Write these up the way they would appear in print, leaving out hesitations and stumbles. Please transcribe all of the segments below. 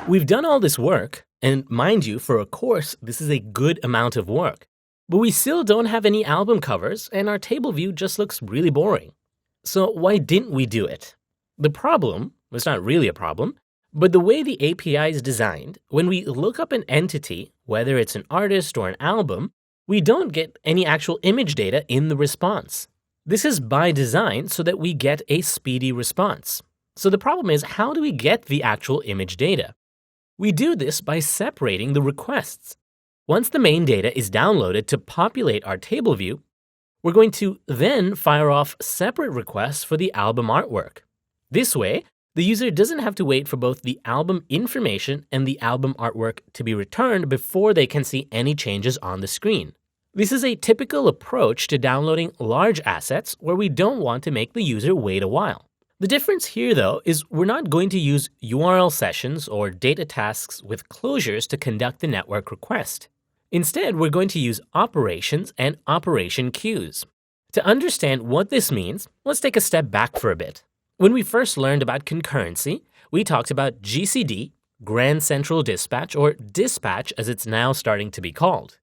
We've done all this work, and mind you, for a course, this is a good amount of work. But we still don't have any album covers, and our table view just looks really boring. So why didn't we do it? The problem, it's not really a problem, but the way the API is designed, when we look up an entity, whether it's an artist or an album, we don't get any actual image data in the response. This is by design so that we get a speedy response. So the problem is, how do we get the actual image data? We do this by separating the requests. Once the main data is downloaded to populate our table view, we're going to then fire off separate requests for the album artwork. This way, the user doesn't have to wait for both the album information and the album artwork to be returned before they can see any changes on the screen. This is a typical approach to downloading large assets where we don't want to make the user wait a while. The difference here, though, is we're not going to use URL sessions or data tasks with closures to conduct the network request. Instead, we're going to use operations and operation queues. To understand what this means, let's take a step back for a bit. When we first learned about concurrency, we talked about GCD, Grand Central Dispatch, or dispatch as it's now starting to be called.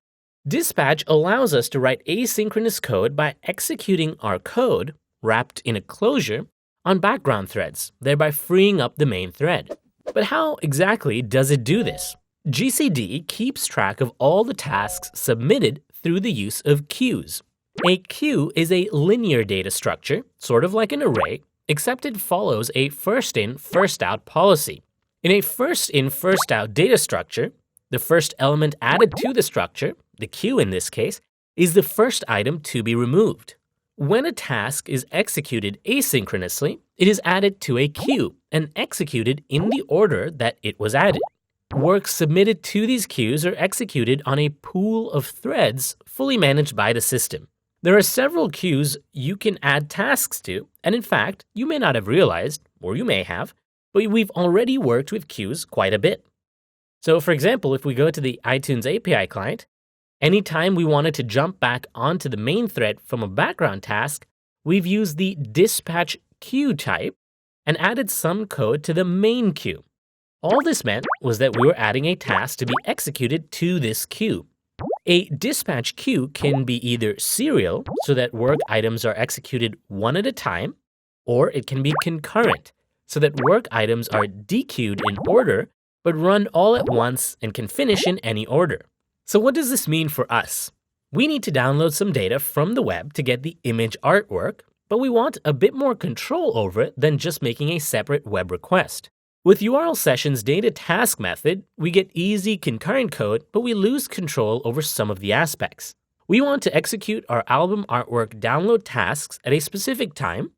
Dispatch allows us to write asynchronous code by executing our code, wrapped in a closure, on background threads, thereby freeing up the main thread. But how exactly does it do this? GCD keeps track of all the tasks submitted through the use of queues. A queue is a linear data structure, sort of like an array, except it follows a first-in, first-out policy. In a first-in, first-out data structure, the first element added to the structure, the queue in this case, is the first item to be removed. When a task is executed asynchronously, it is added to a queue and executed in the order that it was added. Work submitted to these queues are executed on a pool of threads fully managed by the system. There are several queues you can add tasks to, and in fact, you may not have realized, or you may have, but we've already worked with queues quite a bit. So for example, if we go to the iTunes API client, anytime we wanted to jump back onto the main thread from a background task, we've used the dispatch queue type and added some code to the main queue. All this meant was that we were adding a task to be executed to this queue. A dispatch queue can be either serial, so that work items are executed one at a time, or it can be concurrent, so that work items are dequeued in order, but run all at once and can finish in any order. So what does this mean for us? We need to download some data from the web to get the image artwork, but we want a bit more control over it than just making a separate web request. With URL sessions data task method, we get easy concurrent code, but we lose control over some of the aspects. We want to execute our album artwork download tasks at a specific time,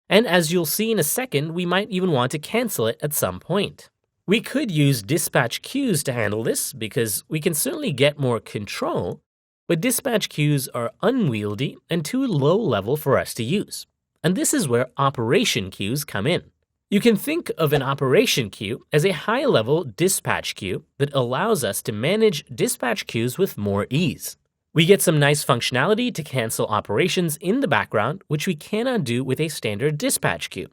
and as you'll see in a second, we might even want to cancel it at some point. We could use dispatch queues to handle this because we can certainly get more control, but dispatch queues are unwieldy and too low level for us to use. And this is where operation queues come in. You can think of an operation queue as a high-level dispatch queue that allows us to manage dispatch queues with more ease. We get some nice functionality to cancel operations in the background, which we cannot do with a standard dispatch queue.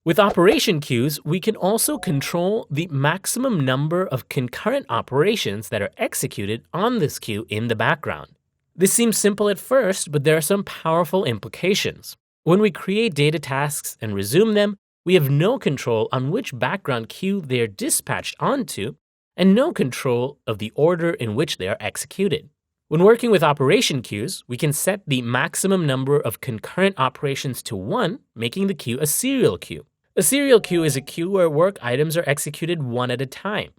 With operation queues, we can also control the maximum number of concurrent operations that are executed on this queue in the background. This seems simple at first, but there are some powerful implications. When we create data tasks and resume them, we have no control on which background queue they are dispatched onto, and no control of the order in which they are executed. When working with operation queues, we can set the maximum number of concurrent operations to 1, making the queue a serial queue. A serial queue is a queue where work items are executed one at a time.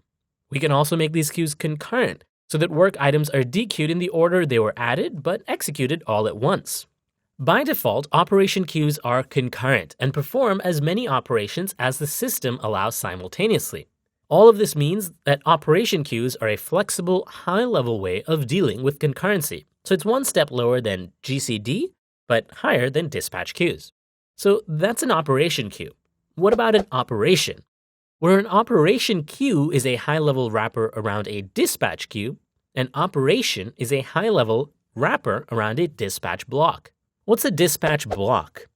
We can also make these queues concurrent, so that work items are dequeued in the order they were added but executed all at once. By default, operation queues are concurrent and perform as many operations as the system allows simultaneously. All of this means that operation queues are a flexible, high-level way of dealing with concurrency. So it's one step lower than GCD, but higher than dispatch queues. So that's an operation queue. What about an operation? Where an operation queue is a high-level wrapper around a dispatch queue, an operation is a high-level wrapper around a dispatch block. What's a dispatch block?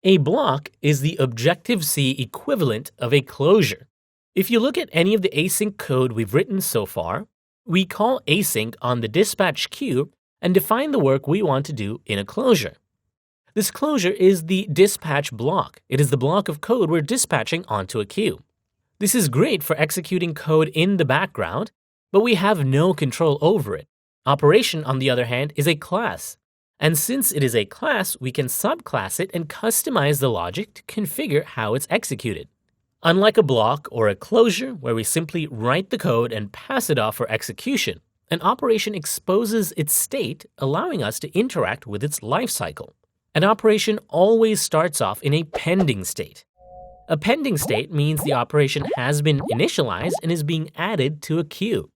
A block is the Objective-C equivalent of a closure. If you look at any of the async code we've written so far, we call async on the dispatch queue and define the work we want to do in a closure. This closure is the dispatch block. It is the block of code we're dispatching onto a queue. This is great for executing code in the background, but we have no control over it. Operation, on the other hand, is a class. And since it is a class, we can subclass it and customize the logic to configure how it's executed. Unlike a block or a closure where we simply write the code and pass it off for execution, an operation exposes its state, allowing us to interact with its lifecycle. An operation always starts off in a pending state. A pending state means the operation has been initialized and is being added to a queue.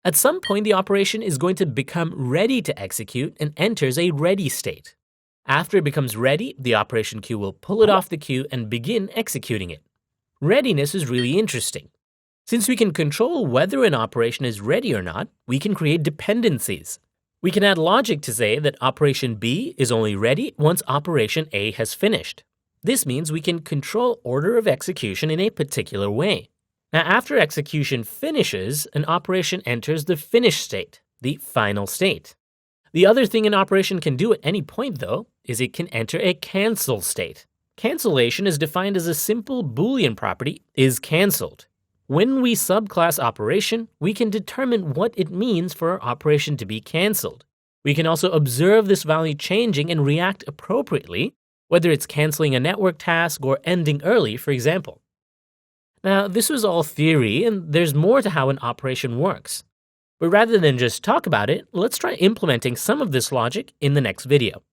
At some point, the operation is going to become ready to execute and enters a ready state. After it becomes ready, the operation queue will pull it off the queue and begin executing it. Readiness is really interesting. Since we can control whether an operation is ready or not, we can create dependencies. We can add logic to say that operation B is only ready once operation A has finished. This means we can control order of execution in a particular way. Now, after execution finishes, an operation enters the finish state, the final state. The other thing an operation can do at any point, though, is it can enter a cancel state. Cancellation is defined as a simple Boolean property, is canceled. When we subclass operation, we can determine what it means for our operation to be canceled. We can also observe this value changing and react appropriately, whether it's canceling a network task or ending early, for example. Now, this was all theory, and there's more to how an operation works. But rather than just talk about it, let's try implementing some of this logic in the next video.